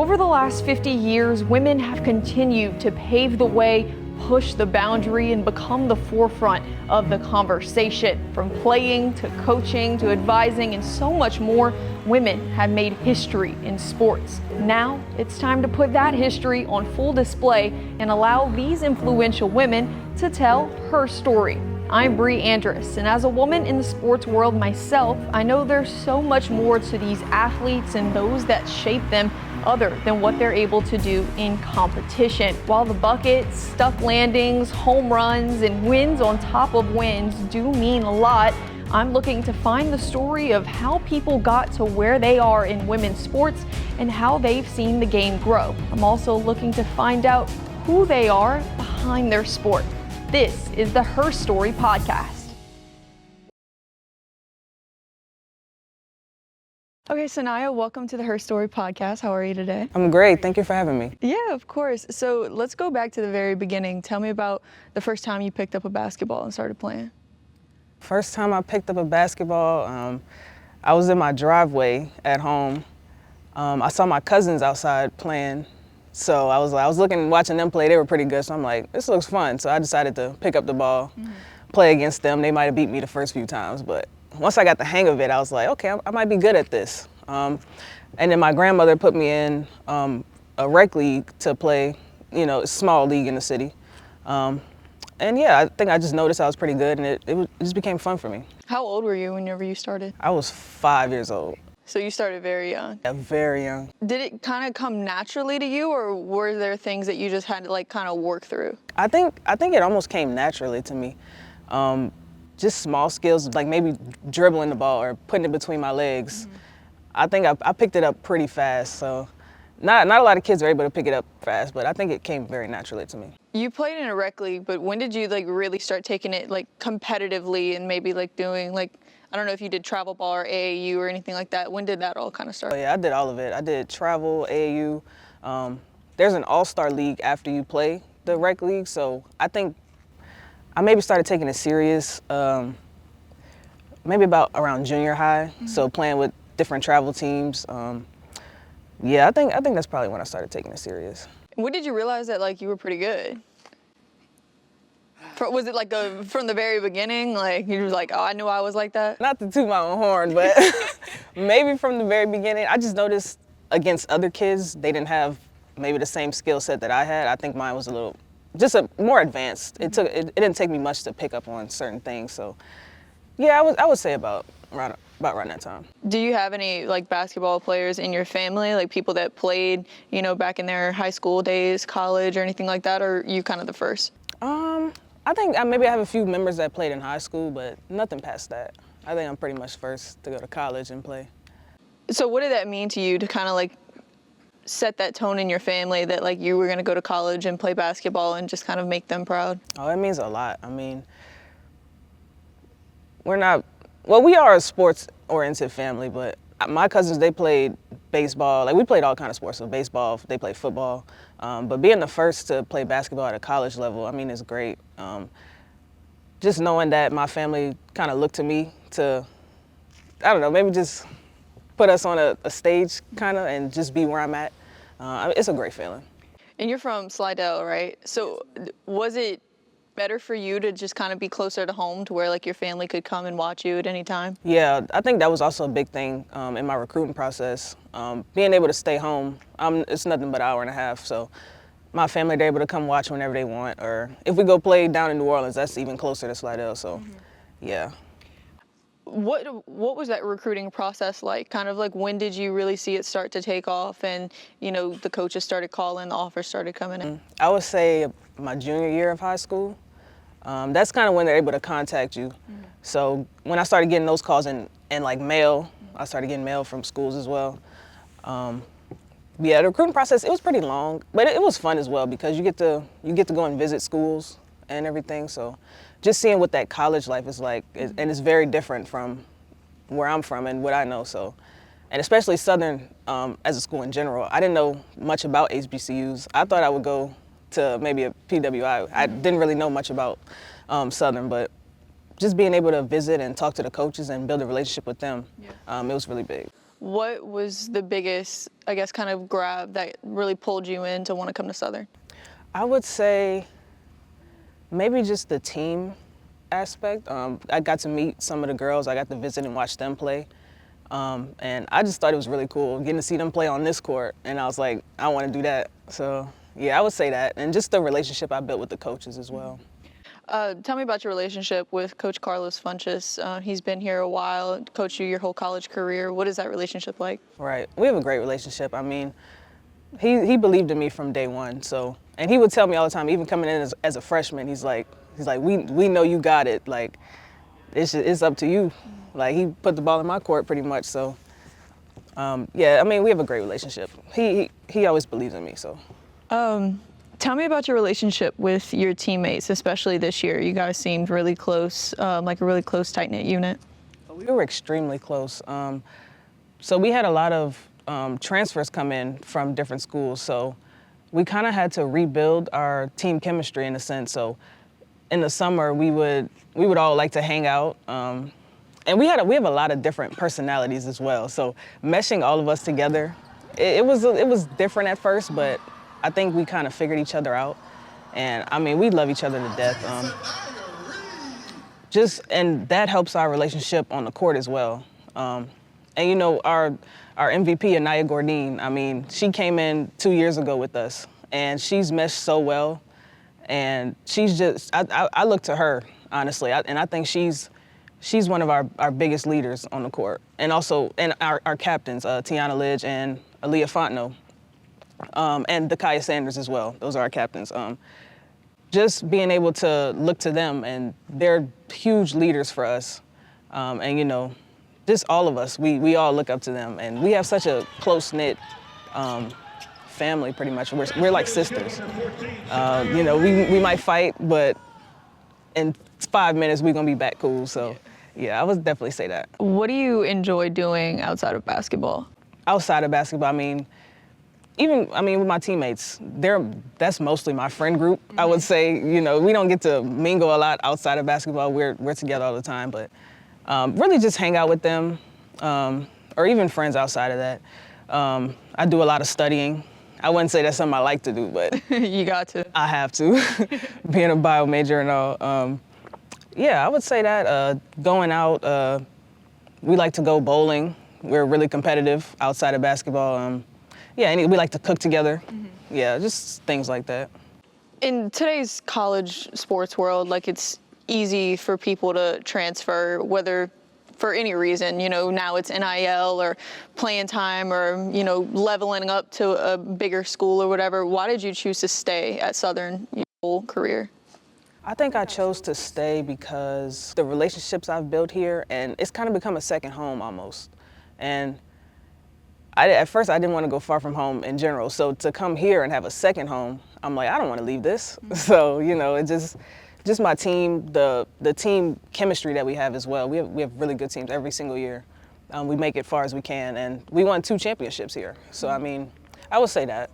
Over the last 50 years, women have continued to pave the way, push the boundary, and become the forefront of the conversation. From playing to coaching to advising and so much more, women have made history in sports. Now it's time to put that history on full display and allow these influential women to tell her story. I'm Brie, Andras, and as a woman in the sports world myself, I know there's so much more to these athletes and those that shape them other than what they're able to do in competition. While the buckets, stuck landings, home runs, and wins on top of wins do mean a lot, I'm looking to find the story of how people got to where they are in women's sports and how they've seen the game grow. I'm also looking to find out who they are behind their sport. This is the Her Story podcast. Okay, Soniyah, welcome to the Her Story podcast. How are you today? I'm great. Thank you for having me. Yeah, of course. So let's go back to the very beginning. Tell me about the first time you picked up a basketball and started playing. First time I picked up a basketball, I was in my driveway at home. I saw my cousins outside playing. So I was watching them play. They were pretty good. So I'm like, this looks fun. So I decided to pick up the ball, play against them. They might have beat me the first few times, but once I got the hang of it, I was like, okay, I might be good at this. And then my grandmother put me in a rec league to play, a small league in the city. And yeah, I think I just noticed I was pretty good, and it just became fun for me. How old were you whenever you started? I was 5 years old. So you started very young? Yeah, very young. Did it kind of come naturally to you, or were there things that you just had to kind of work through? I think it almost came naturally to me. Just small skills, like maybe dribbling the ball or putting it between my legs. I think I picked it up pretty fast, so not a lot of kids are able to pick it up fast, but I think it came very naturally to me. You played in a rec league, but when did you really start taking it competitively and maybe doing I don't know if you did travel ball or AAU or anything like that. When did that all kind of start? Oh yeah, I did all of it. I did travel, AAU. There's an all-star league after you play the rec league, so I think I maybe started taking it serious maybe about around junior high, so playing with different travel teams. Yeah, I think that's probably when I started taking it serious. When did you realize that you were pretty good? Was it from the very beginning? You was like, oh, I knew I was like that? Not to toot my own horn, but maybe from the very beginning. I just noticed against other kids, they didn't have maybe the same skill set that I had. I think mine was more advanced. It didn't take me much to pick up on certain things. So yeah, I would say about around that time. Do you have any basketball players in your family, people that played, back in their high school days, college, or anything like that, or are you kind of the first? I think maybe I have a few members that played in high school, but nothing past that. I think I'm pretty much first to go to college and play. So what did that mean to you to kind of set that tone in your family that you were going to go to college and play basketball and just kind of make them proud? Oh, it means a lot. I mean, we are a sports-oriented family, but my cousins, they played baseball. We played all kinds of sports, so baseball, they played football. But being the first to play basketball at a college level, I mean, it's great. Just knowing that my family kind of looked to me to, I don't know, maybe just put us on a stage kind of and just be where I'm at. It's a great feeling. And you're from Slidell, right? So was it better for you to just kind of be closer to home to where your family could come and watch you at any time? Yeah, I think that was also a big thing in my recruiting process. Being able to stay home, it's nothing but an hour and a half, so my family, they're able to come watch whenever they want, or if we go play down in New Orleans, that's even closer to Slidell, so yeah. What was that recruiting process like? Kind of when did you really see it start to take off and, the coaches started calling, the offers started coming in? I would say my junior year of high school. That's kind of when they're able to contact you. So when I started getting those calls in mail, I started getting mail from schools as well. Yeah, the recruiting process, it was pretty long, but it was fun as well because you get to go and visit schools and everything. So just seeing what that college life is like, and it's very different from where I'm from and what I know. So, and especially Southern as a school in general, I didn't know much about HBCUs. I thought I would go to maybe a PWI. I didn't really know much about Southern, but just being able to visit and talk to the coaches and build a relationship with them, it was really big. What was the biggest, I guess, kind of grab that really pulled you in to want to come to Southern? I would say maybe just the team aspect. I got to meet some of the girls. I got to visit and watch them play. And I just thought it was really cool getting to see them play on this court. And I was like, I want to do that. So yeah, I would say that. And just the relationship I built with the coaches as well. Tell me about your relationship with Coach Carlos Funchess. He's been here a while, coached you your whole college career. What is that relationship like? Right. We have a great relationship. I mean, he believed in me from day one. So, and he would tell me all the time, even coming in as a freshman, he's like, we know you got it. Like, it's up to you. Like, he put the ball in my court pretty much. So, yeah, I mean, we have a great relationship. He always believes in me. So. Tell me about your relationship with your teammates, especially this year. You guys seemed really close, like a really close, tight-knit unit. We were extremely close. So we had a lot of transfers come in from different schools. So we kind of had to rebuild our team chemistry in a sense. So in the summer, we would all like to hang out. And we have a lot of different personalities as well. So meshing all of us together, it was different at first, but I think we kind of figured each other out. And I mean, we love each other to death. And that helps our relationship on the court as well. And you know, our MVP, Anaya Gordine, I mean, she came in 2 years ago with us, and she's meshed so well. And she's just, I look to her, honestly, and I think she's one of our biggest leaders on the court. And also, and our captains, Tiana Lidge and Aaliyah Fontenot, and Dakaya Sanders as well. Those are our captains. Just being able to look to them, and they're huge leaders for us. And you know, just all of us, we all look up to them, and we have such a close-knit family, pretty much. We're like sisters. You know, we might fight, but in 5 minutes we're gonna be back cool. So yeah, I would definitely say that. What do you enjoy doing outside of basketball? Outside of basketball, I mean, with my teammates, that's mostly my friend group, I would say. You know, we don't get to mingle a lot outside of basketball. We're together all the time, but really just hang out with them, or even friends outside of that. I do a lot of studying. I wouldn't say that's something I like to do, but You got to. I have to, being a bio major and all. Yeah, I would say that. Going out, we like to go bowling. We're really competitive outside of basketball. Yeah, and we like to cook together. Yeah, just things like that. In today's college sports world, like, it's easy for people to transfer, whether for any reason, you know, now it's NIL or playing time or, you know, leveling up to a bigger school or whatever. Why did you choose to stay at Southern your whole career? I think I chose to stay because the relationships I've built here, and it's kind of become a second home almost. And at first I didn't want to go far from home in general. So to come here and have a second home, I'm like, I don't want to leave this. So, you know, it just my team, the team chemistry that we have as well. We have really good teams every single year. We make it far as we can, and we won 2 championships here. So, I mean, I would say that.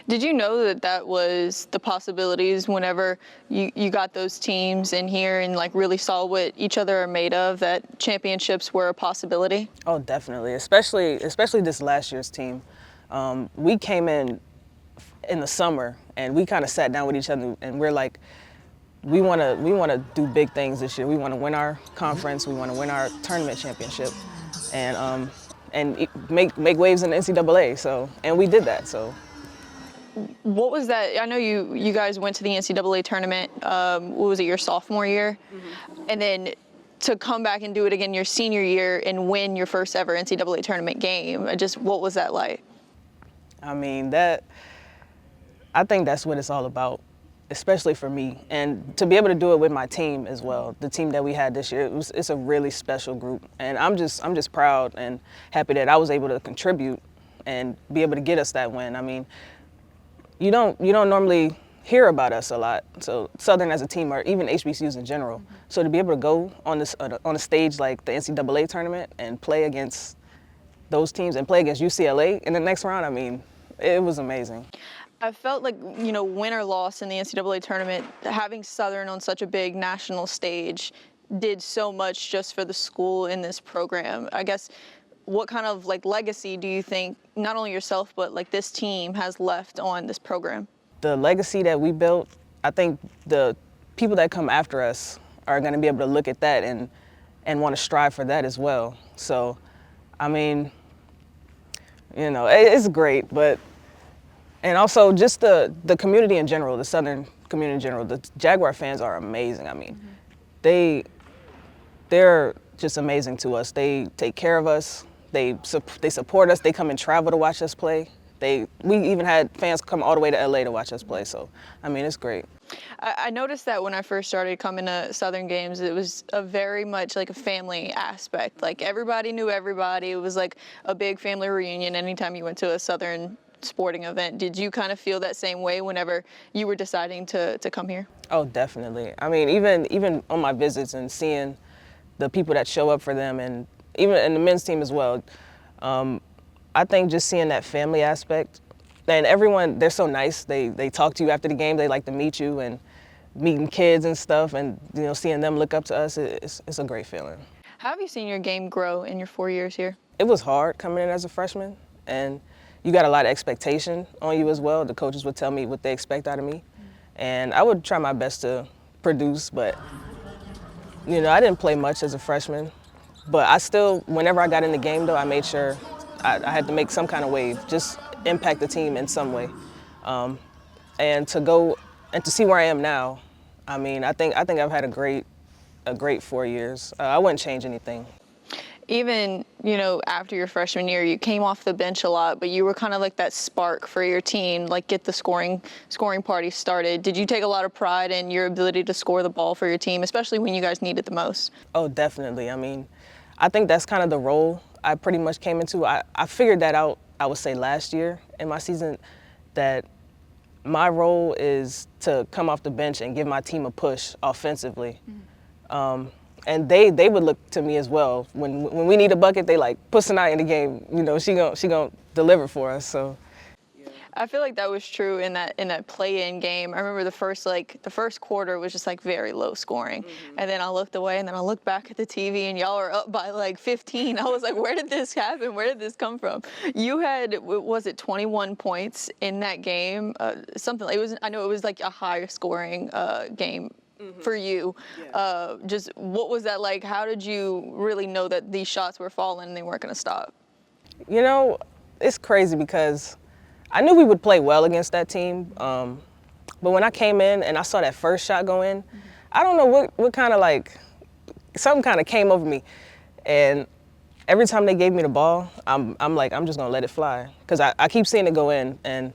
Did you know that that was the possibilities whenever you got those teams in here and like really saw what each other are made of, that championships were a possibility? Oh, definitely, especially this last year's team. We came in the summer and we kind of sat down with each other and we're like, we want to do big things this year. We want to win our conference. We want to win our tournament championship, and make waves in the NCAA. So, and we did that. So. What was that? I know you guys went to the NCAA tournament, what was it, your sophomore year? And then to come back and do it again your senior year and win your first ever NCAA tournament game, what was that like? I mean, I think that's what it's all about, especially for me. And to be able to do it with my team as well, the team that we had this year, it's a really special group. And I'm just proud and happy that I was able to contribute and be able to get us that win. I mean, you don't normally hear about us a lot. So Southern as a team, or even HBCUs in general. So to be able to go on a stage like the NCAA tournament and play against those teams and play against UCLA in the next round, I mean, it was amazing. I felt like, you know, win or loss in the NCAA tournament, having Southern on such a big national stage did so much just for the school in this program. I guess, what kind of like legacy do you think not only yourself but like this team has left on this program? The legacy that we built, I think the people that come after us are going to be able to look at that and want to strive for that as well. So, I mean, you know, it's great, but, and also just the community in general, the Southern community in general, the Jaguar fans are amazing. I mean, they're just amazing to us. They take care of us. They support us. They come and travel to watch us play. We even had fans come all the way to LA to watch us play. So, I mean, it's great. I noticed that when I first started coming to Southern games, it was a very much like a family aspect. Like everybody knew everybody. It was like a big family reunion anytime you went to a Southern sporting event. Did you kind of feel that same way whenever you were deciding to come here? Oh, definitely. I mean, even on my visits and seeing the people that show up for them, and even in the men's team as well, I think just seeing that family aspect, and everyone, they're so nice. They talk to you after the game. They like to meet you, and meeting kids and stuff, and you know, seeing them look up to us, it's a great feeling. How have you seen your game grow in your 4 years here? It was hard coming in as a freshman, and you got a lot of expectation on you as well. The coaches would tell me what they expect out of me, and I would try my best to produce, but you know, I didn't play much as a freshman, but I still, whenever I got in the game though, I made sure I had to make some kind of wave, just impact the team in some way. And to go and to see where I am now, I mean, I think I've had a great 4 years. I wouldn't change anything. Even, you know, after your freshman year, you came off the bench a lot, but you were kind of like that spark for your team, like get the scoring party started. Did you take a lot of pride in your ability to score the ball for your team, especially when you guys need it the most? Oh, definitely. I mean, I think that's kind of the role I pretty much came into. I figured that out, I would say, last year in my season, that my role is to come off the bench and give my team a push offensively. And they would look to me as well. When we need a bucket, they like, put Soniyah in the game. You know, she gonna deliver for us. So. I feel like that was true in that play-in game. I remember the first quarter was just like very low scoring, and then I looked away, and then I looked back at the TV, and y'all are up by like 15. I was like, where did this happen? Where did this come from? You had, was it 21 points in that game? Something like, I know it was like a higher scoring game for you. Yeah. Just what was that like? How did you really know that these shots were falling and they weren't going to stop? You know, it's crazy because I knew we would play well against that team, but when I came in and I saw that first shot go in, I don't know what kind of like, something kind of came over me, and every time they gave me the ball, I'm like, I'm just gonna let it fly, because I keep seeing it go in, and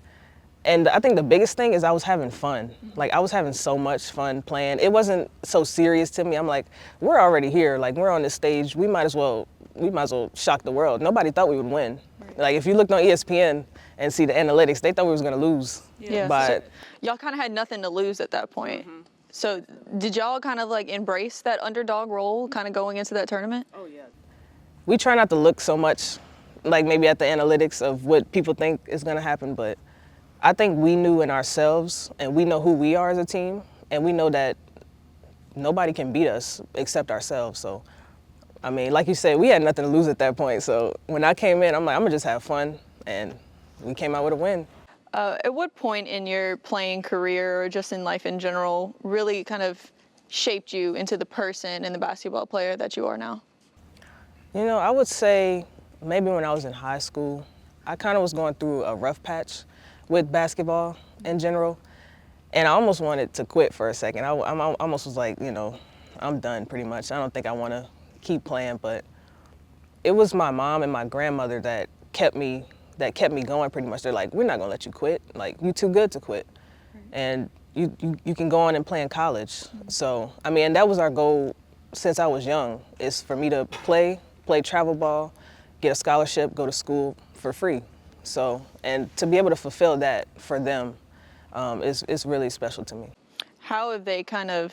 I think the biggest thing is I was having fun. Like, I was having so much fun playing. It wasn't so serious to me. I'm like, we're already here, like we're on this stage, we might as well shock the world. Nobody thought we would win. Right. Like, if you looked on ESPN and see the analytics, they thought we was gonna lose. Yeah. But so y'all kind of had nothing to lose at that point. So did y'all kind of like embrace that underdog role kind of going into that tournament? Oh yeah. We try not to look so much like maybe at the analytics of what people think is gonna happen, but I think we knew in ourselves, and we know who we are as a team, and we know that nobody can beat us except ourselves. So, I mean, like you said, we had nothing to lose at that point. So when I came in, I'm like, I'm gonna just have fun, and we came out with a win. At what point in your playing career, or just in life in general, really kind of shaped you into the person and the basketball player that you are now? You know, I would say maybe when I was in high school, I kind of was going through a rough patch with basketball in general, and I almost wanted to quit for a second. I almost was like, you know, I'm done pretty much. I don't think I want to keep playing, but it was my mom and my grandmother that kept me going pretty much. They're like, we're not gonna let you quit. Like, you too good to quit. Right. And you can go on and play in college. So, I mean, and that was our goal since I was young, is for me to play travel ball, get a scholarship, go to school for free. So, and to be able to fulfill that for them is really special to me. How have they kind of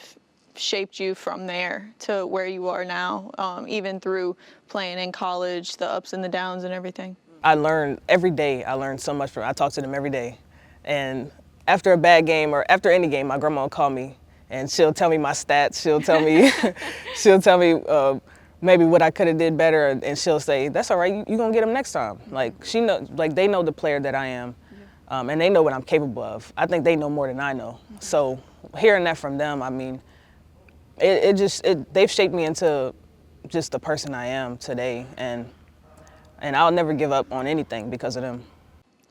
shaped you from there to where you are now, even through playing in college, the ups and the downs and everything? I learn every day. I learn so much from. I talk to them every day, and after a bad game or after any game, my grandma will call me and she'll tell me my stats. She'll tell me, maybe what I could have did better, and she'll say, "That's all right. You gonna get them next time." Like they know the player that I am, and they know what I'm capable of. I think they know more than I know. So hearing that from them, I mean, they've shaped me into just the person I am today, and I'll never give up on anything because of them.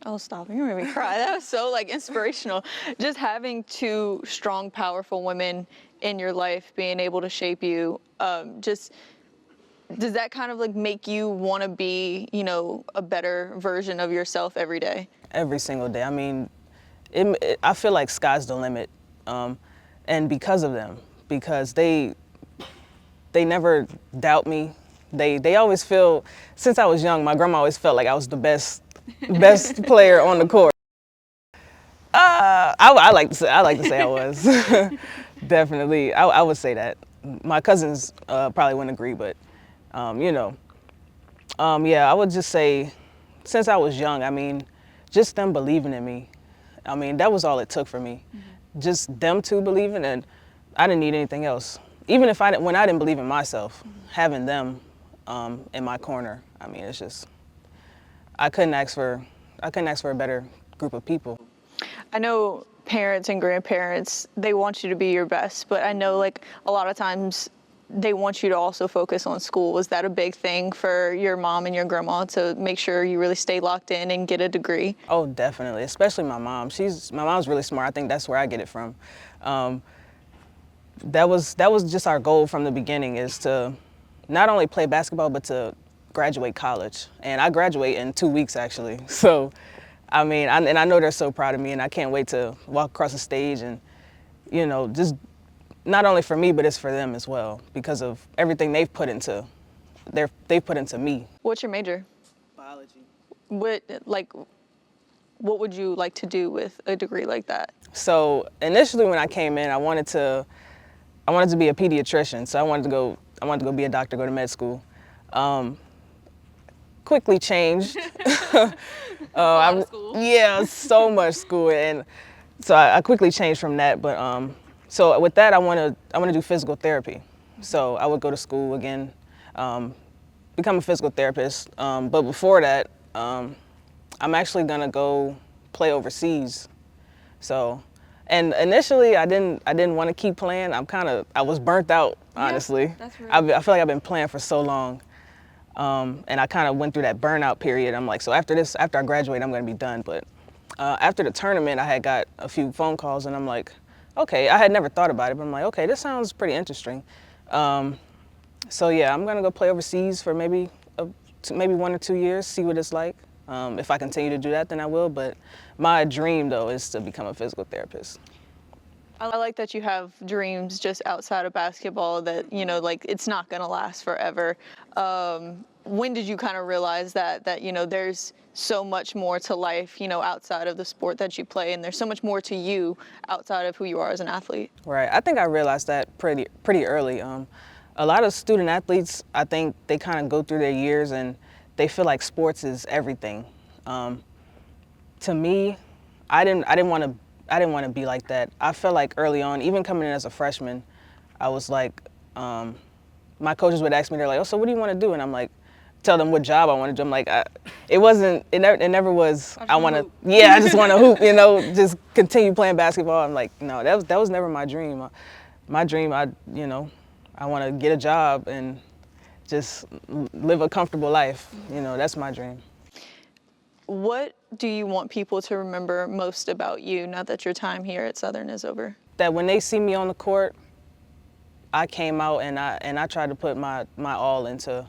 Oh, stop. You made me cry. That was so like inspirational. Just having two strong, powerful women in your life being able to shape you, just does that kind of like make you want to be, you know, a better version of yourself every day? Every single day. I mean, I feel like sky's the limit, and because of them, because they never doubt me. They always feel, since I was young, my grandma always felt like I was the best player on the court. I like to say I was. Definitely, I would say that. My cousins probably wouldn't agree, but you know, yeah, I would just say, since I was young, I mean, just them believing in me. I mean, that was all it took for me. Just them two believing, and I didn't need anything else. Even if when I didn't believe in myself, having them in my corner, I mean, it's just, I couldn't ask for a better group of people. I know parents and grandparents, they want you to be your best, but I know like a lot of times they want you to also focus on school. Was that a big thing for your mom and your grandma to make sure you really stay locked in and get a degree? Oh, definitely, especially my mom. My mom's really smart. I think that's where I get it from. That was just our goal from the beginning, is to not only play basketball, but to graduate college. And I graduate in 2 weeks, actually. So, I mean, I know they're so proud of me, and I can't wait to walk across the stage and, you know, just not only for me, but it's for them as well, because of everything they've put into me. What's your major? Biology. What would you like to do with a degree like that? So initially when I came in, I wanted to be a pediatrician. So I wanted to go be a doctor, go to med school. Quickly changed. Yeah, so much school, and so I quickly changed from that. But so with that, I want to do physical therapy. So I would go to school again, become a physical therapist. But before that, I'm actually gonna go play overseas. So, and initially I didn't want to keep playing. I was burnt out, honestly. Yeah, that's real. I feel like I've been playing for so long. And I kind of went through that burnout period. I'm like, so after I graduate, I'm gonna be done. But after the tournament, I had got a few phone calls, and I'm like, okay, I had never thought about it, but I'm like, okay, this sounds pretty interesting. So yeah, I'm gonna go play overseas for maybe 1 or 2 years, see what it's like. If I continue to do that, then I will. But my dream, though, is to become a physical therapist. I like that you have dreams just outside of basketball that, you know, like it's not going to last forever. When did you kind of realize that, you know, there's so much more to life, you know, outside of the sport that you play, and there's so much more to you outside of who you are as an athlete? Right. I think I realized that pretty early. A lot of student athletes, I think they kind of go through their years and they feel like sports is everything. To me, I didn't want to be like that. I felt like early on, even coming in as a freshman, I was like, my coaches would ask me, they're like, oh, so what do you want to do? And I'm like, tell them what job I want to do. I'm like, it never was, I just want to hoop, you know, just continue playing basketball. I'm like, no, that was never my dream. My dream, I want to get a job and just live a comfortable life. You know, that's my dream. What do you want people to remember most about you now that your time here at Southern is over? That when they see me on the court, I came out and I tried to put my all into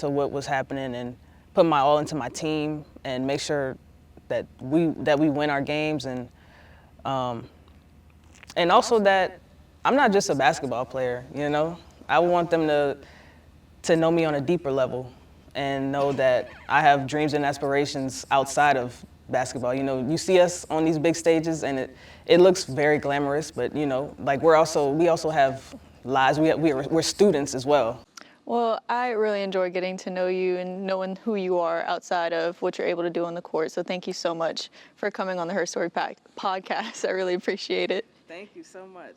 what was happening, and put my all into my team, and make sure that we win our games, and also that I'm not just a basketball player, you know. I want them to know me on a deeper level, and know that I have dreams and aspirations outside of basketball. You know, you see us on these big stages, and it looks very glamorous, but you know, like we also have lives. We're students as well. Well, I really enjoy getting to know you and knowing who you are outside of what you're able to do on the court. So thank you so much for coming on the Her Story podcast. I really appreciate it. Thank you so much.